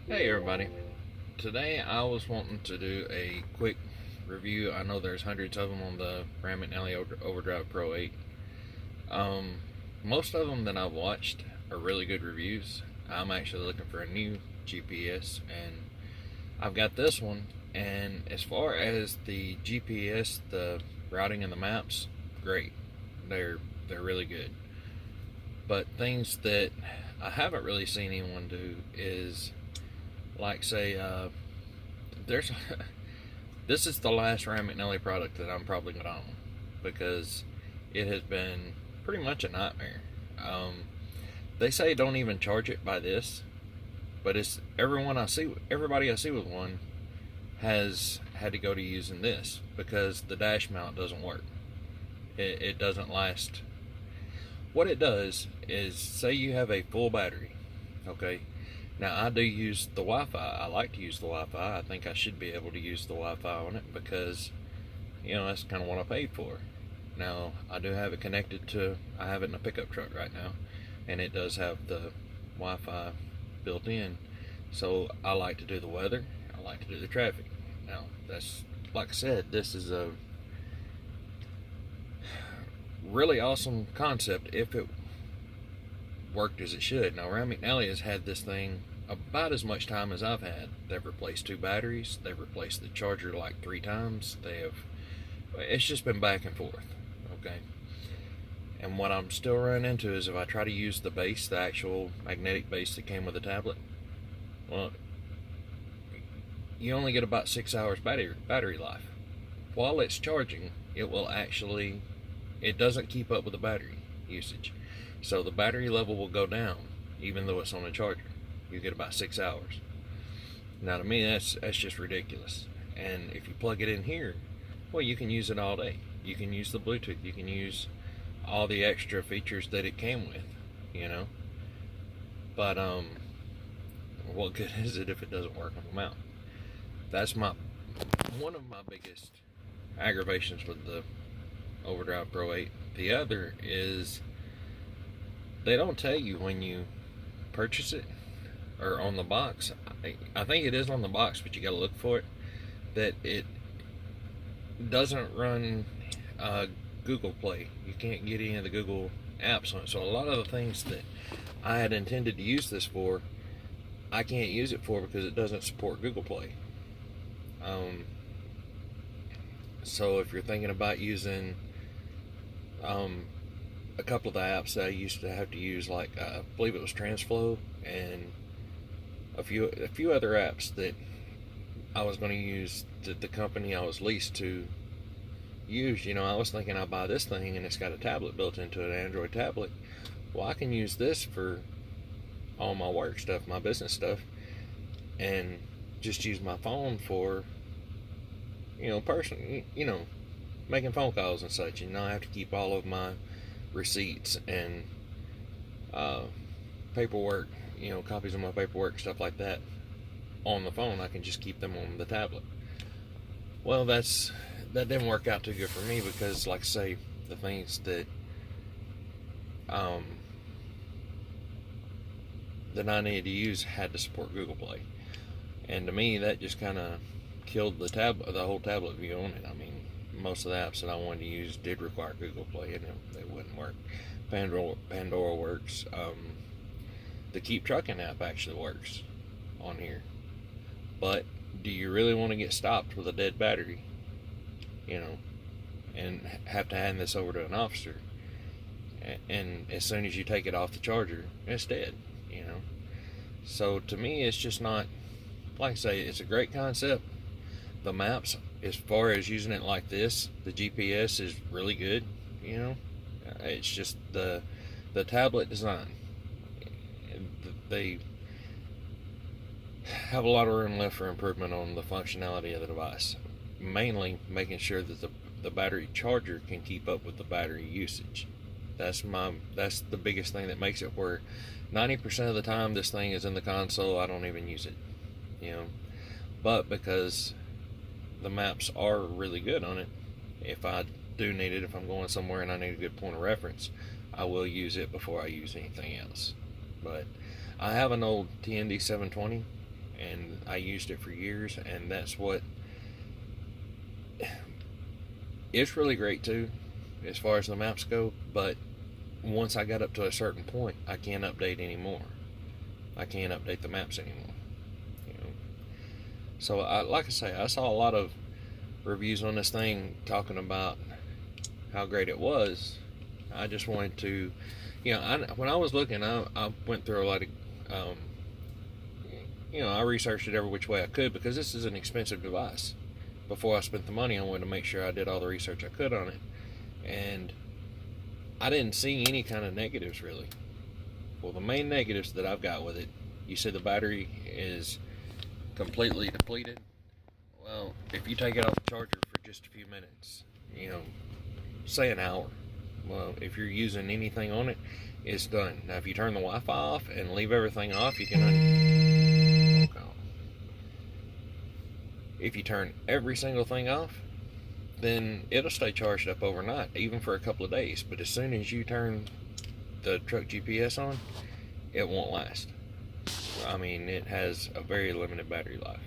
Hey everybody, today I was wanting to do a quick review. I know there's hundreds of them on the Rove Overdrive Pro 8. Most of them that I've watched are really good reviews. I'm actually looking for a new GPS and I've got this one, and as far as the GPS, the routing and the maps, great. They're really good. But things that I haven't really seen anyone do is, like, say, there's this is the last Rand McNally product that I'm probably going to own, because it has been pretty much a nightmare. They say don't even charge it by this, but it's everybody I see with one has had to go to using this because the dash mount doesn't work. It doesn't last. What it does is, say you have a full battery, okay? Now, I do use the Wi-Fi. I like to use the Wi-Fi. I think I should be able to use the Wi-Fi on it because, you know, that's kind of what I paid for. Now, I do have it connected to, I have it in a pickup truck right now, and it does have the Wi-Fi built in. So I like to do the weather. I like to do the traffic. Now, that's, like I said, this is a really awesome concept if it worked as it should. Now, Rand McNally has had this thing about as much time as I've had. They've replaced 2 batteries. They've replaced the charger like 3 times. It's just been back and forth, okay? And what I'm still running into is if I try to use the base, the actual magnetic base that came with the tablet, well, you only get about 6 hours battery life. While it's charging, it doesn't keep up with the battery usage. So the battery level will go down even though it's on a charger. You get about 6 hours. Now, to me, that's just ridiculous. And if you plug it in here, well, you can use it all day. You can use the Bluetooth. You can use all the extra features that it came with, you know. But what good is it if it doesn't work on the mount? That's one of my biggest aggravations with the Overdrive Pro 8. The other is they don't tell you when you purchase it or on the box. I think it is on the box, but you got to look for it, that it doesn't run Google Play. You can't get any of the Google apps on it. So a lot of the things that I had intended to use this for, I can't use it for because it doesn't support Google Play. So if you're thinking about using a couple of the apps that I used to have to use, like I believe it was Transflow and a few other apps that I was going to use, that the company I was leased to use, you know, I was thinking I'll buy this thing and it's got a tablet built into it, an Android tablet. Well, I can use this for all my work stuff, my business stuff, and just use my phone for, you know, making phone calls and such. And I have to keep all of my receipts and paperwork, you know, copies of my paperwork, stuff like that, on the phone. I can just keep them on the tablet. Well, that didn't work out too good for me because, like I say, the things that I needed to use had to support Google Play, and to me that just kind of killed the whole tablet view on it. I mean, most of the apps that I wanted to use did require Google Play, and they wouldn't work. Pandora works. The Keep Trucking app actually works on here. But do you really want to get stopped with a dead battery, you know, and have to hand this over to an officer, and as soon as you take it off the charger, it's dead, you know? So to me, it's just not, like I say, it's a great concept. The maps, as far as using it like this, the GPS is really good, you know. It's just the tablet design. They have a lot of room left for improvement on the functionality of the device. Mainly making sure that the battery charger can keep up with the battery usage. That's the biggest thing that makes it where 90% of the time this thing is in the console, I don't even use it, you know. But because the maps are really good on it, if I do need it, if I'm going somewhere and I need a good point of reference, I will use it before I use anything else. But I have an old TND 720, and I used it for years, and that's what, it's really great too, as far as the maps go, but once I got up to a certain point, I can't update anymore. I can't update the maps anymore, you know. So, like I say, I saw a lot of reviews on this thing talking about how great it was. I just wanted to, you know, when I was looking, I went through a lot of, you know, I researched it every which way I could, because this is an expensive device. Before I spent the money, I wanted to make sure I did all the research I could on it, and I didn't see any kind of negatives really. Well, the main negatives that I've got with it, you see the battery is completely depleted. Well, if you take it off the charger for just a few minutes, you know, say an hour, well, if you're using anything on it, it's done. Now, if you turn the Wi-Fi off and leave everything off, you can if you turn every single thing off, then it'll stay charged up overnight, even for a couple of days. But as soon as you turn the truck GPS on, it won't last. I mean, it has a very limited battery life.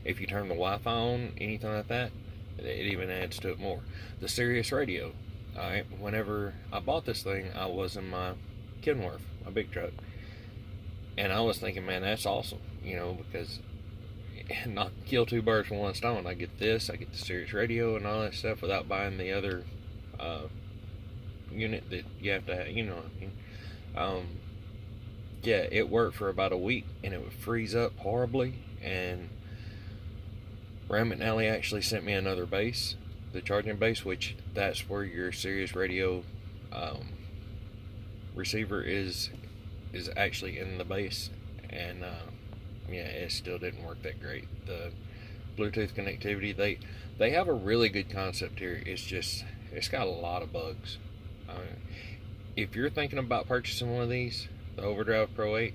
If you turn the Wi-Fi on, anything like that, it even adds to it more. The Sirius radio, alright, whenever I bought this thing, I was in my Kenworth, my big truck, and I was thinking, man, that's awesome, you know, because not kill two birds with one stone. I get this, I get the Sirius radio and all that stuff without buying the other unit that you have to have, you know what I mean. Yeah, it worked for about a week, and it would freeze up horribly, and Ramit actually sent me another base, the charging base, which that's where your Sirius radio receiver is actually in the base, and yeah, it still didn't work that great. The Bluetooth connectivity, they have a really good concept here. It's just, it's got a lot of bugs. If you're thinking about purchasing one of these, the Overdrive Pro 8,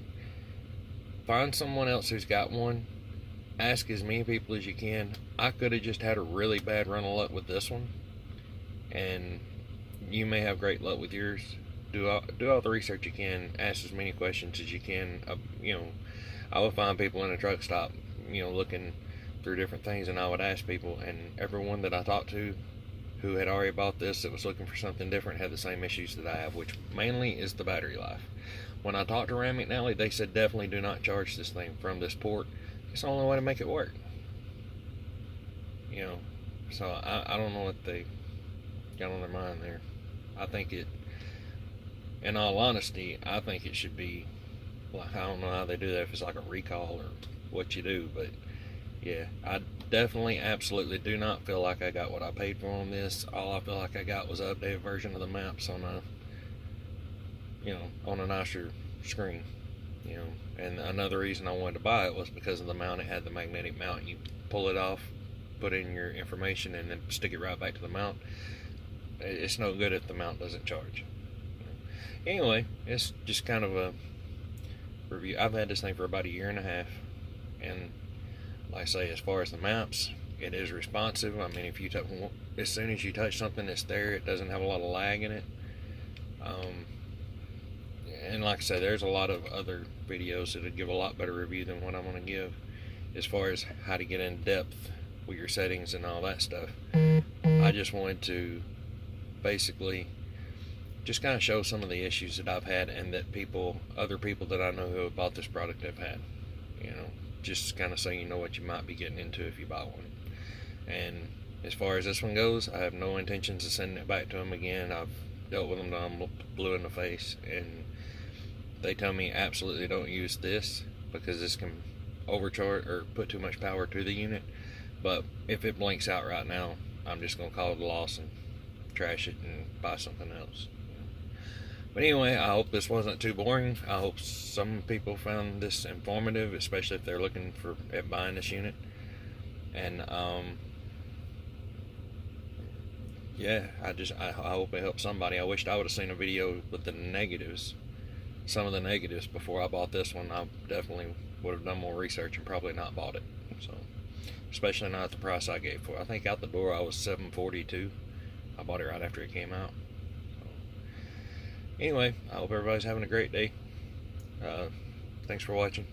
find someone else who's got one. Ask as many people as you can. I could have just had a really bad run of luck with this one, and you may have great luck with yours. Do all the research you can. Ask as many questions as you can. You know, I would find people in a truck stop, you know, looking through different things, and I would ask people, and everyone that I talked to who had already bought this that was looking for something different had the same issues that I have, which mainly is the battery life. When I talked to Ramit, they said definitely do not charge this thing from this port. It's the only way to make it work. You know, so I don't know what they got on their mind there. I think it, in all honesty, I think it should be, like, I don't know how they do that, if it's like a recall or what you do, but yeah, I definitely, absolutely do not feel like I got what I paid for on this. All I feel like I got was an updated version of the maps on a, you know, on a nicer screen, you know. And another reason I wanted to buy it was because of the mount. It had the magnetic mount. You pull it off, put in your information, and then stick it right back to the mount. It's no good if the mount doesn't charge. Anyway, it's just kind of a review. I've had this thing for about 1.5 years, and like I say, as far as the maps, it is responsive. I mean, if you as soon as you touch something, it's there. It doesn't have a lot of lag in it. And like I said, there's a lot of other videos that would give a lot better review than what I'm going to give, as far as how to get in depth with your settings and all that stuff. I just wanted to basically just kind of show some of the issues that I've had, and that other people that I know who have bought this product have had. You know, just kind of so you know what you might be getting into if you buy one. And as far as this one goes, I have no intentions of sending it back to them again. I've dealt with them till I'm blue in the face, and they tell me absolutely don't use this because this can overcharge or put too much power to the unit. But if it blinks out right now, I'm just going to call it a loss and trash it and buy something else. But anyway, I hope this wasn't too boring. I hope some people found this informative, especially if they're looking at buying this unit. And yeah, I hope it helps somebody. I wished I would have seen a video with the negatives, some of the negatives, before I bought this one. I definitely would have done more research and probably not bought it. So, especially not at the price I gave for it. I think out the door I was $742. I bought it right after it came out. So, anyway, I hope everybody's having a great day. Thanks for watching.